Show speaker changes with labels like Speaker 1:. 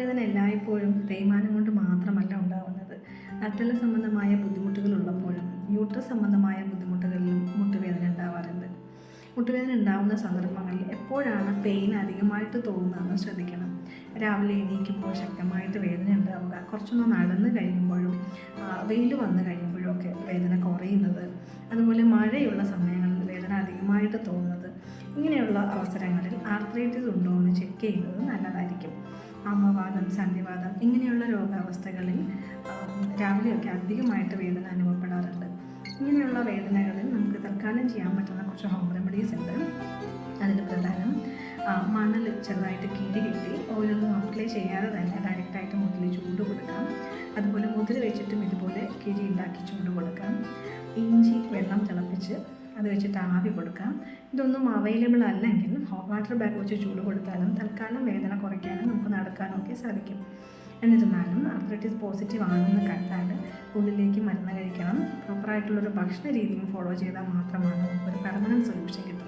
Speaker 1: മുട്ടുവേദന എല്ലായ്പ്പോഴും തേയ്മാനം കൊണ്ട് മാത്രമല്ല ഉണ്ടാകുന്നത്. നട്ടെല്ല് സംബന്ധമായ ബുദ്ധിമുട്ടുകളുള്ളപ്പോഴും യൂട്രസ് സംബന്ധമായ ബുദ്ധിമുട്ടുകളിലും മുട്ടുവേദന ഉണ്ടാവാറുണ്ട്. മുട്ടുവേദന ഉണ്ടാകുന്ന സന്ദർഭങ്ങളിൽ എപ്പോഴാണ് പെയിൻ അധികമായിട്ട് തോന്നുന്നതെന്ന് ശ്രദ്ധിക്കണം. രാവിലെ എണീക്കുമ്പോൾ ശക്തമായിട്ട് വേദന ഉണ്ടാവുക, കുറച്ചൊന്ന് നടന്ന് കഴിയുമ്പോഴും വെയിൽ വന്നു കഴിയുമ്പോഴും ഒക്കെ വേദന കുറയുന്നത്, അതുപോലെ മഴയുള്ള സമയങ്ങളിൽ വേദന അധികമായിട്ട് തോന്നുന്നത്, ഇങ്ങനെയുള്ള അവസരങ്ങളിൽ ആർത്രൈറ്റിസ് ഉണ്ടോ എന്ന് ചെക്ക് ചെയ്യുന്നത് നല്ലതായിരിക്കും. ആമവാദം, സന്ധിവാദം ഇങ്ങനെയുള്ള രോഗാവസ്ഥകളിൽ രാവിലെയൊക്കെ അധികമായിട്ട് വേദന അനുഭവപ്പെടാറുണ്ട്. ഇങ്ങനെയുള്ള വേദനകളിൽ നമുക്ക് തൽക്കാലം ചെയ്യാൻ പറ്റുന്ന കുറച്ച് ഹോം റെമഡീസ് ഉണ്ട്. അതിൽ പ്രധാനം മണൽ ചെറുതായിട്ട് കിഴി കെട്ടി ഓയിലൊന്നും അപ്ലൈ ചെയ്യാതെ തന്നെ ഡയറക്റ്റായിട്ട് മുട്ടിൽ ചൂട് കൊടുക്കാം. അതുപോലെ മുതിര വെച്ചിട്ടും ഇതുപോലെ കിഴി ഉണ്ടാക്കി ചൂട് കൊടുക്കാം. ഇഞ്ചി വെള്ളം തിളപ്പിച്ച് അത് വെച്ചിട്ട് ആവി കൊടുക്കാം. ഇതൊന്നും അവൈലബിൾ അല്ലെങ്കിൽ ഹോട്ട് വാട്ടർ ബാഗ് വെച്ച് ചൂട് കൊടുത്താലും തൽക്കാലം വേദന കുറയ്ക്കാനും നമുക്ക് നടക്കാനും ഒക്കെ സാധിക്കും. എന്നിരുന്നാലും ആർത്രൈറ്റിസ് പോസിറ്റീവ് ആണെന്ന് കണ്ടാൽ ഉള്ളിലേക്ക് മരുന്ന് കഴിക്കണം. പ്രോപ്പറായിട്ടുള്ളൊരു ഭക്ഷണ രീതിയും ഫോളോ ചെയ്താൽ മാത്രമാണ് നമുക്കൊരു പെർമനൻറ്റ് സൊല്യൂഷൻ കിട്ടുന്നത്.